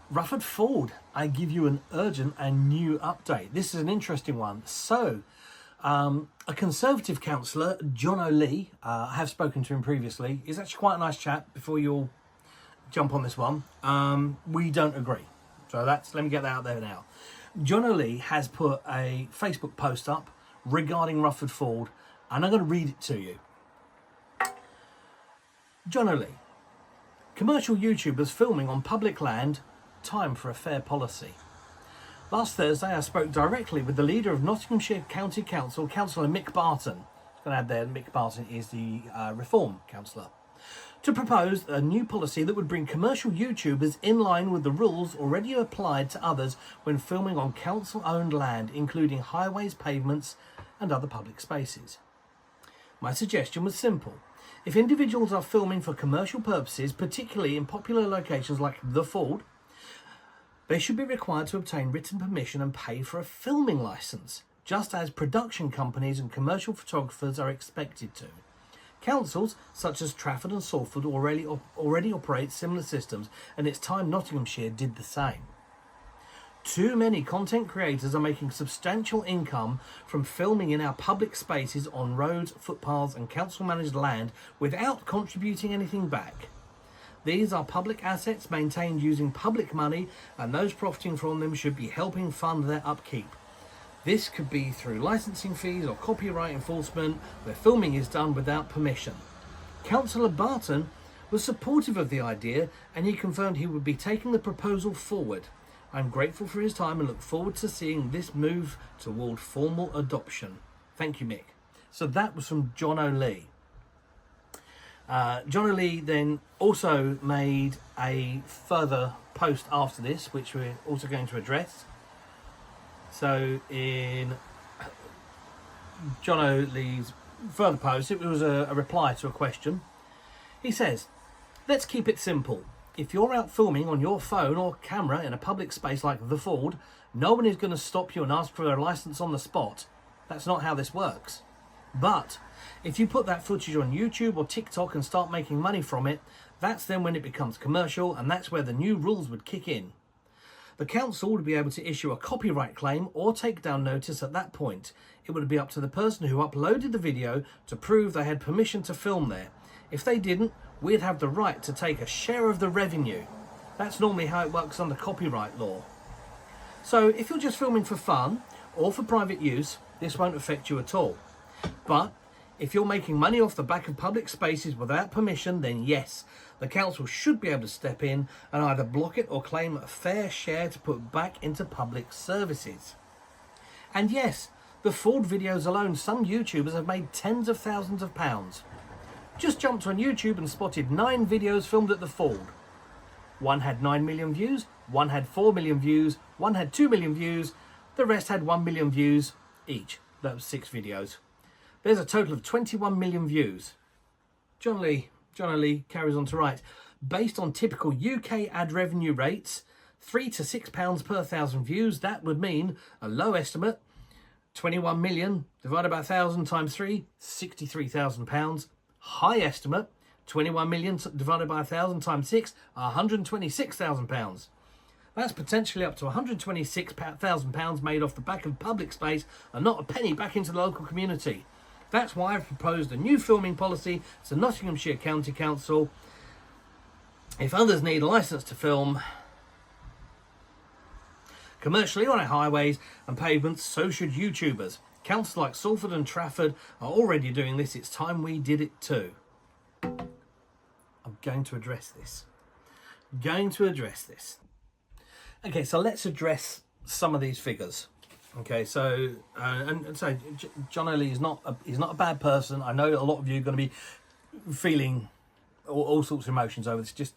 Rufford Ford, I give you an urgent and new update. This is an interesting one. So, a Conservative councillor, Johno Lee, I have spoken to him previously. He's actually quite a nice chap. Before you all jump on this one, we don't agree. So let me get that out there now. Johno Lee has put a Facebook post up regarding Rufford Ford, and I'm going to read it to you. Johno Lee, commercial YouTubers filming on public land, time for a fair policy. Last Thursday, I spoke directly with the leader of Nottinghamshire County Council, Councillor Mick Barton. I'm going to add there, Mick Barton is the Reform councillor, to propose a new policy that would bring commercial YouTubers in line with the rules already applied to others when filming on council-owned land, including highways, pavements and other public spaces. My suggestion was simple. If individuals are filming for commercial purposes, particularly in popular locations like the Ford, they should be required to obtain written permission and pay for a filming licence, just as production companies and commercial photographers are expected to. Councils such as Trafford and Salford already operate similar systems, and it's time Nottinghamshire did the same. Too many content creators are making substantial income from filming in our public spaces on roads, footpaths and council-managed land without contributing anything back. These are public assets maintained using public money, and those profiting from them should be helping fund their upkeep. This could be through licensing fees or copyright enforcement where filming is done without permission. Councillor Barton was supportive of the idea, and he confirmed he would be taking the proposal forward. I'm grateful for his time and look forward to seeing this move toward formal adoption. Thank you, Mick. So that was from Johno Lee. Johno Lee then also made a further post after this, which we're also going to address. So in Johno Lee's further post, it was a reply to a question. He says, let's keep it simple. If you're out filming on your phone or camera in a public space like the Ford, no one is going to stop you and ask for a licence on the spot. That's not how this works. But if you put that footage on YouTube or TikTok and start making money from it, that's then when it becomes commercial, and that's where the new rules would kick in. The council would be able to issue a copyright claim or take down notice at that point. It would be up to the person who uploaded the video to prove they had permission to film there. If they didn't, we'd have the right to take a share of the revenue. That's normally how it works under copyright law. So if you're just filming for fun or for private use, this won't affect you at all. But if you're making money off the back of public spaces without permission, then yes, the council should be able to step in and either block it or claim a fair share to put back into public services. And yes, the Ford videos alone, some YouTubers have made tens of thousands of pounds. Just jumped on YouTube and spotted 9 videos filmed at the Ford. One had 9 million views, one had 4 million views, one had 2 million views, the rest had 1 million views each. That was 6 videos. There's a total of 21 million views. Johno Lee carries on to write, based on typical UK ad revenue rates, £3 to £6 per 1,000 views, that would mean a low estimate, 21 million divided by 1,000 times 3, £63,000. High estimate, 21 million divided by 1,000 times 6, £126,000. That's potentially up to £126,000 made off the back of public space and not a penny back into the local community. That's why I've proposed a new filming policy to Nottinghamshire County Council. If others need a licence to film commercially on our highways and pavements, so should YouTubers. Councils like Salford and Trafford are already doing this. It's time we did it too. I'm going to address this. Okay, so let's address some of these figures. Okay, so Johno Lee is not a bad person. I know a lot of you are going to be feeling all sorts of emotions over this. Just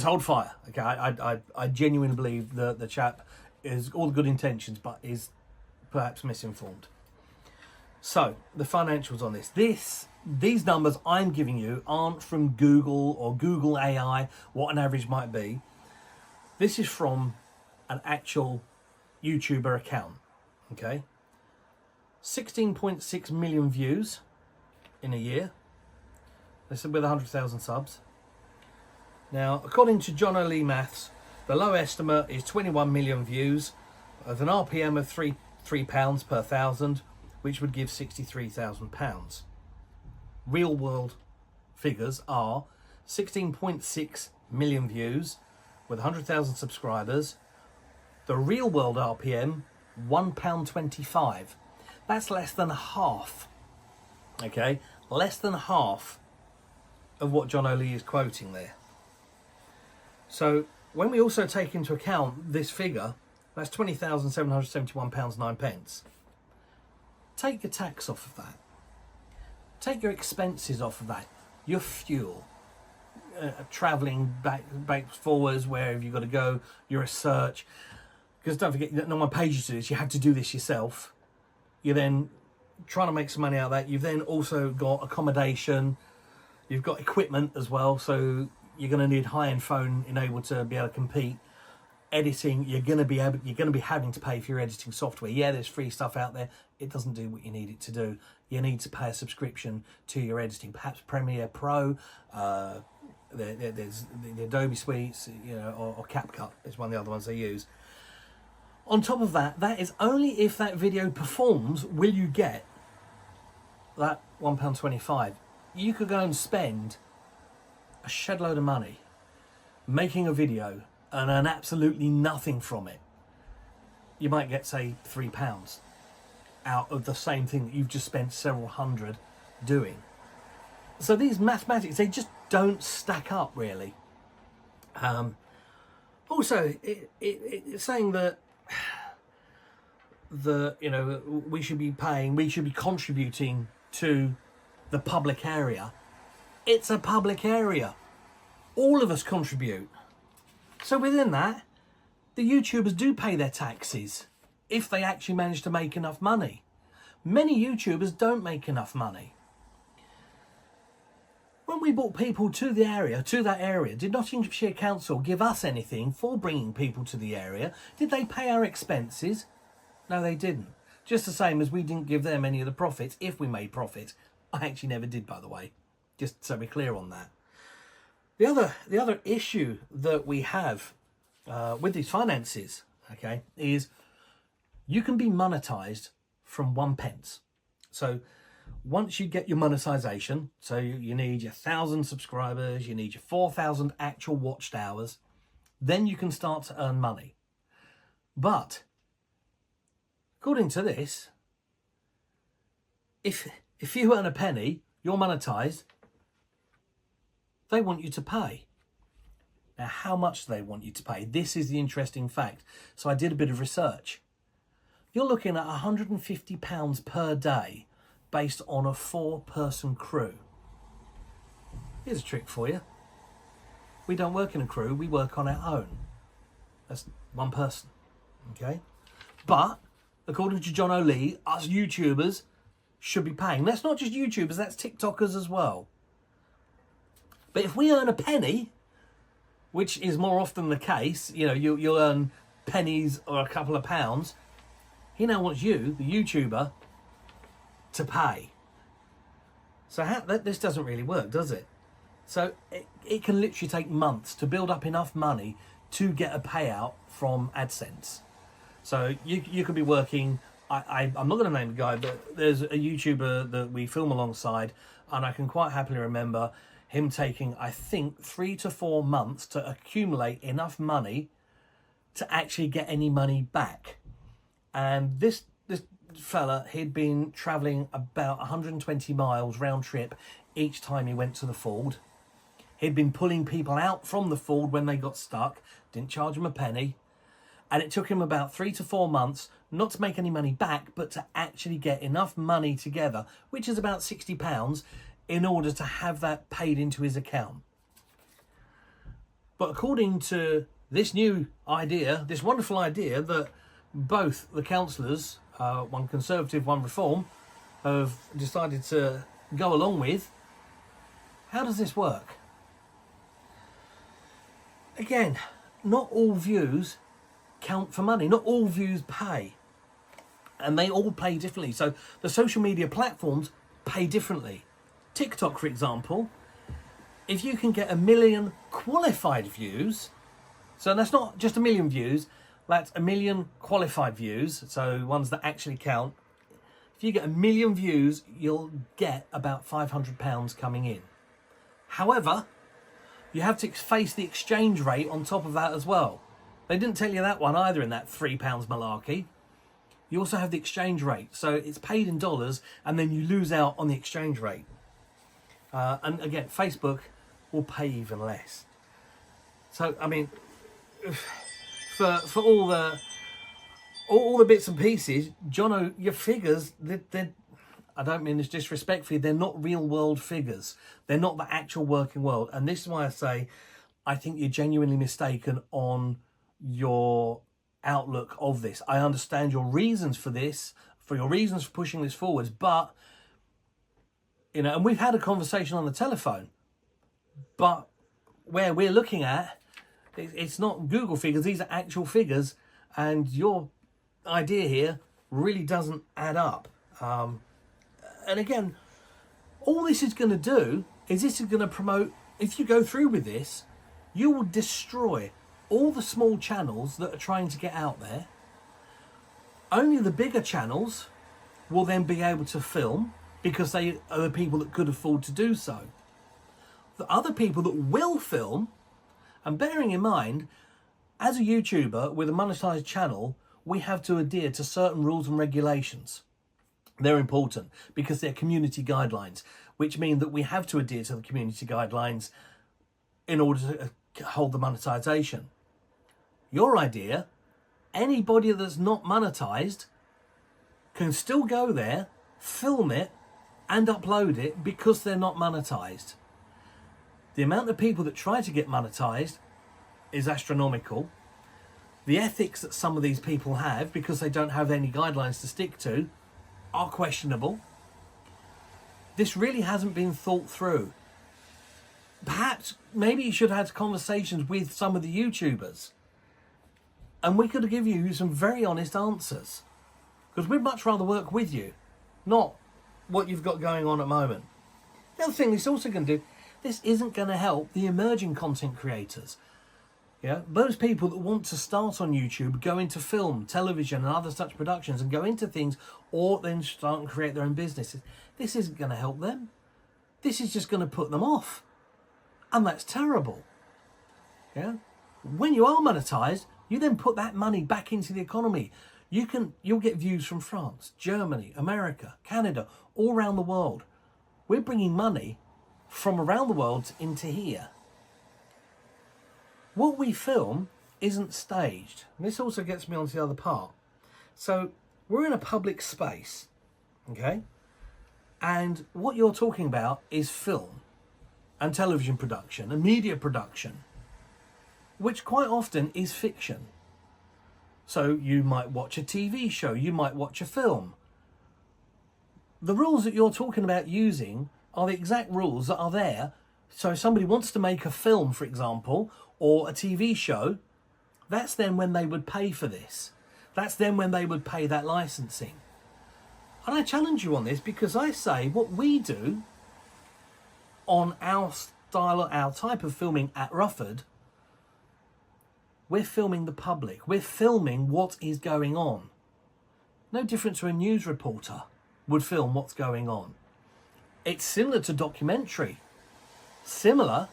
hold fire. Okay, I genuinely believe the chap is all the good intentions, but is perhaps misinformed. So the financials on these numbers I'm giving you aren't from Google or Google AI, what an average might be. This is from an actual YouTuber account. Okay, 16.6 million views in a year. This is with 100,000 subs. Now, according to Johno Lee maths, The low estimate is 21 million views with an RPM of £3 per thousand, which would give £63,000. Real world figures are 16.6 million views with 100,000 subscribers. The real world RPM, £1.25. That's less than half. Okay, less than half of what Johno Lee is quoting there. So when we also take into account this figure, that's £20,771.09. Take your tax off of that. Take your expenses off of that. Your fuel, travelling back forwards, wherever you've got to go, your research. Because don't forget, no one pays you to do this. You have to do this yourself. You're then trying to make some money out of that. You've then also got accommodation. You've got equipment as well. So you're going to need high-end phone enabled to be able to compete. Editing, you're going to be having to pay for your editing software. Yeah, there's free stuff out there. It doesn't do what you need it to do. You need to pay a subscription to your editing. Perhaps Premiere Pro. There's the Adobe suites, you know, or CapCut is one of the other ones they use. On top of that, that is only if that video performs will you get that £1.25. You could go and spend a shed load of money making a video and earn absolutely nothing from it. You might get, say, £3 out of the same thing that you've just spent several hundred doing. So these mathematics, they just don't stack up, really. Also, it's saying that you know, we should be contributing to the public area. It's a public area. All of us contribute. So within that, the YouTubers do pay their taxes if they actually manage to make enough money. Many YouTubers don't make enough money. When we brought people to that area, did Nottinghamshire Council give us anything for bringing people to the area? Did they pay our expenses? No, they didn't. Just the same as we didn't give them any of the profits if we made profit. I actually never did, by the way, just so we're clear on that. The other issue that we have with these finances, okay, is you can be monetized from 1p. So once you get your monetization, so you need your 1,000 subscribers, you need your 4,000 actual watched hours, then you can start to earn money. But according to this, if you earn a penny, you're monetized, they want you to pay. Now, how much do they want you to pay? This is the interesting fact. So I did a bit of research. You're looking at £150 per day based on a 4-person crew. Here's a trick for you. We don't work in a crew, we work on our own. That's one person, okay? But according to Johno Lee, us YouTubers should be paying. That's not just YouTubers, that's TikTokers as well. But if we earn a penny, which is more often the case, you know, you'll earn pennies or a couple of pounds, he now wants you, the YouTuber, to pay. So this doesn't really work, does it? So it can literally take months to build up enough money to get a payout from AdSense. So you could be working, I'm not going to name the guy, but there's a YouTuber that we film alongside, and I can quite happily remember him taking, I think, 3 to 4 months to accumulate enough money to actually get any money back. And this fella, he'd been travelling about 120 miles round trip each time he went to the Ford. He'd been pulling people out from the Ford when they got stuck, didn't charge them a penny. And it took him about 3 to 4 months, not to make any money back, but to actually get enough money together, which is about £60, in order to have that paid into his account. But according to this new idea, this wonderful idea that both the councillors, one Conservative, one Reform, have decided to go along with, how does this work? Again, not all views count for money. Not all views pay. And they all pay differently. So the social media platforms pay differently. TikTok, for example, if you can get 1 million qualified views, So that's not just 1 million views, that's 1 million qualified views, so ones that actually count. If you get 1 million views, you'll get about £500 coming in. However, you have to face the exchange rate on top of that as well. They didn't tell you that one either in that £3 malarkey. You also have the exchange rate. So it's paid in dollars and then you lose out on the exchange rate. And again, Facebook will pay even less. So, I mean, for all the bits and pieces, Johno, your figures, they're, I don't mean this disrespectfully, they're not real world figures. They're not the actual working world. And this is why I say, I think you're genuinely mistaken on your outlook of this. I understand your reasons for this, for your reasons for pushing this forwards, but, you know, and we've had a conversation on the telephone, but where we're looking at, it's not Google figures, these are actual figures, and your idea here really doesn't add up. And again, all this is going to do is this is going to promote, if you go through with this, you will destroy all the small channels that are trying to get out there. Only the bigger channels will then be able to film because they are the people that could afford to do so. The other people that will film, and bearing in mind, as a YouTuber with a monetized channel, we have to adhere to certain rules and regulations. They're important because they're community guidelines, which mean that we have to adhere to the community guidelines in order to hold the monetization. Your idea, anybody that's not monetized can still go there, film it, and upload it because they're not monetized. The amount of people that try to get monetized is astronomical. The ethics that some of these people have, because they don't have any guidelines to stick to, are questionable. This really hasn't been thought through. Perhaps, maybe you should have had conversations with some of the YouTubers and we could give you some very honest answers. Because we'd much rather work with you, not what you've got going on at the moment. The other thing this also going to do, this isn't going to help the emerging content creators. Yeah, those people that want to start on YouTube, go into film, television and other such productions and go into things, or then start and create their own businesses. This isn't going to help them. This is just going to put them off. And that's terrible. Yeah. When you are monetized, you then put that money back into the economy. You'll get views from France, Germany, America, Canada, all around the world. We're bringing money from around the world into here. What we film isn't staged. And this also gets me onto the other part. So we're in a public space, okay? And what you're talking about is film and television production and media production, which quite often is fiction. So you might watch a TV show, you might watch a film. The rules that you're talking about using are the exact rules that are there. So if somebody wants to make a film, for example, or a TV show, that's then when they would pay for this. That's then when they would pay that licensing. And I challenge you on this because I say what we do on our style, our type of filming at Rufford, we're filming the public. We're filming what is going on. No different to a news reporter would film what's going on. It's similar to documentary. Similar,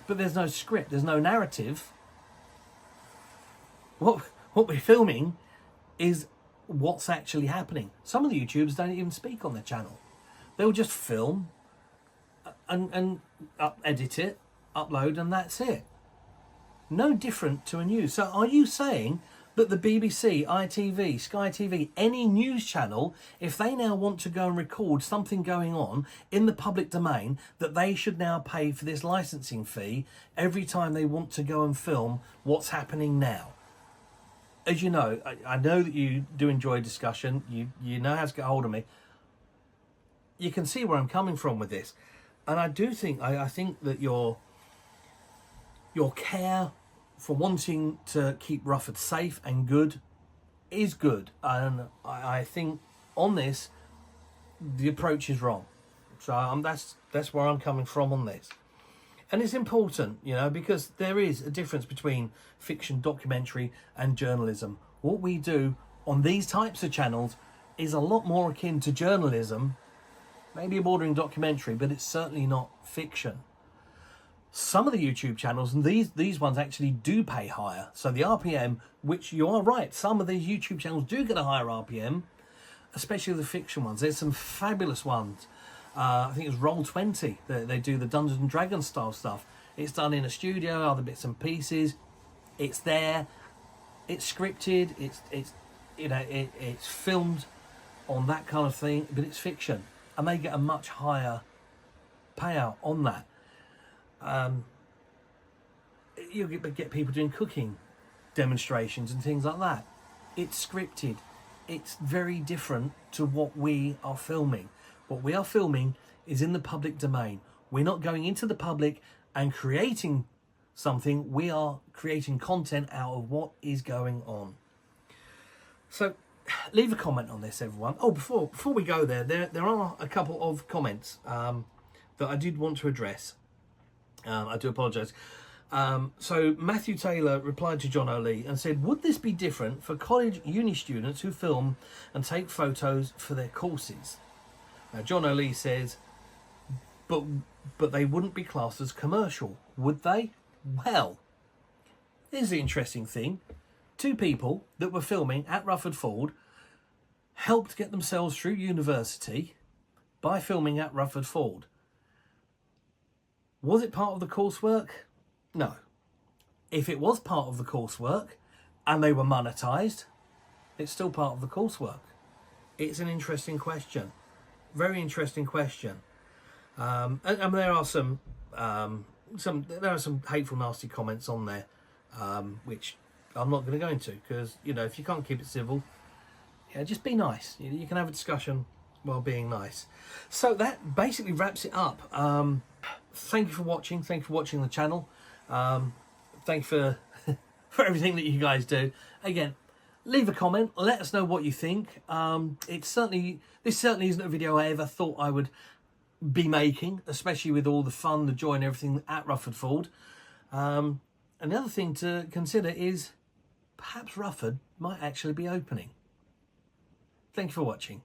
but there's no script, there's no narrative. What we're filming is what's actually happening. Some of the YouTubers don't even speak on their channel. They'll just film and edit it, upload, and that's it. No different to a news. So are you saying that the BBC, ITV, Sky TV, any news channel, if they now want to go and record something going on in the public domain, that they should now pay for this licensing fee every time they want to go and film what's happening now? As you know, I know that you do enjoy discussion. You know how to get hold of me. You can see where I'm coming from with this. And I do think, I think that your care for wanting to keep Rufford safe and good is good. And I think on this, the approach is wrong. So that's where I'm coming from on this. And it's important, you know, because there is a difference between fiction, documentary and journalism. What we do on these types of channels is a lot more akin to journalism, maybe bordering documentary, but it's certainly not fiction. Some of the YouTube channels, and these ones actually do pay higher. So the RPM, which you are right, some of these YouTube channels do get a higher RPM, especially the fiction ones. There's some fabulous ones. I think it's Roll20. They do the Dungeons and Dragons style stuff. It's done in a studio, other bits and pieces. It's there. It's scripted. It's you know, it's filmed on that kind of thing, but it's fiction, and they get a much higher payout on that. You get people doing cooking demonstrations and things like that. It's scripted. It's very different to what we are filming. What we are filming is in the public domain. We're not going into the public and creating something. We are creating content out of what is going on. So leave a comment on this, everyone. Oh, before we go there are a couple of comments that I did want to address. I do apologise. So Matthew Taylor replied to Johno Lee and said, would this be different for college uni students who film and take photos for their courses? Now Johno Lee says, but they wouldn't be classed as commercial, would they? Well, here's the interesting thing. Two people that were filming at Rufford Ford helped get themselves through university by filming at Rufford Ford. Was it part of the coursework? No. If it was part of the coursework and they were monetised, it's still part of the coursework. It's an interesting question. Very interesting question. And there are some hateful, nasty comments on there, which I'm not going to go into, because, you know, if you can't keep it civil, yeah, just be nice. You can have a discussion while being nice. So that basically wraps it up. Thank you for watching. Thank you for watching the channel. Thank you for for everything that you guys do. Again, leave a comment. Let us know what you think. This certainly isn't a video I ever thought I would be making, especially with all the fun, the joy and everything at Rufford Ford. Another thing to consider is perhaps Rufford might actually be opening. Thank you for watching.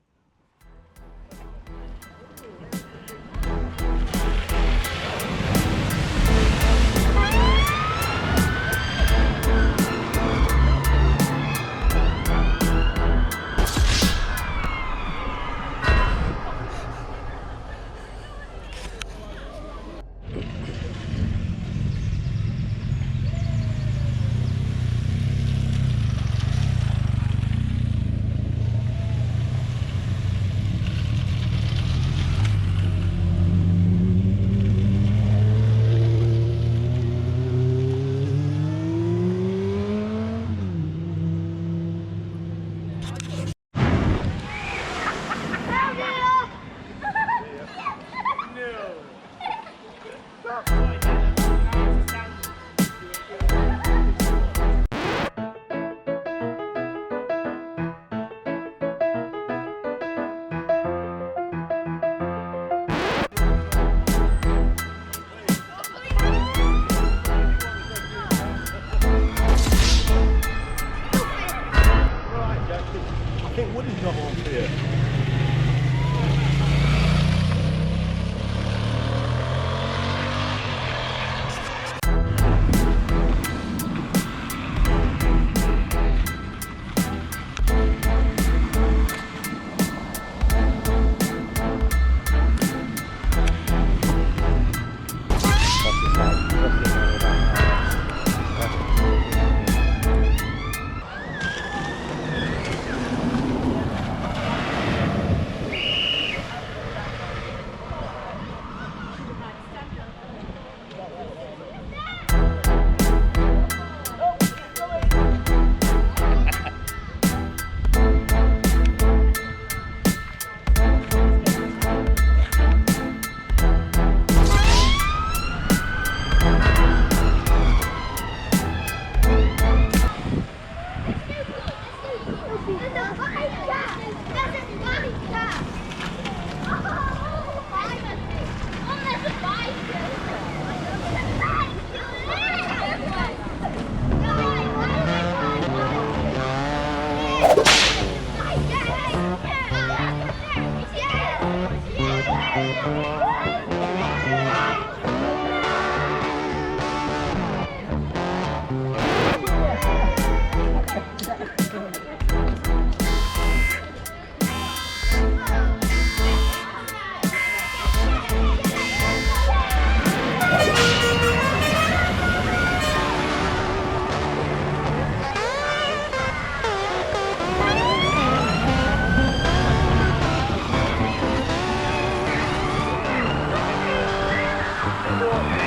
Ford.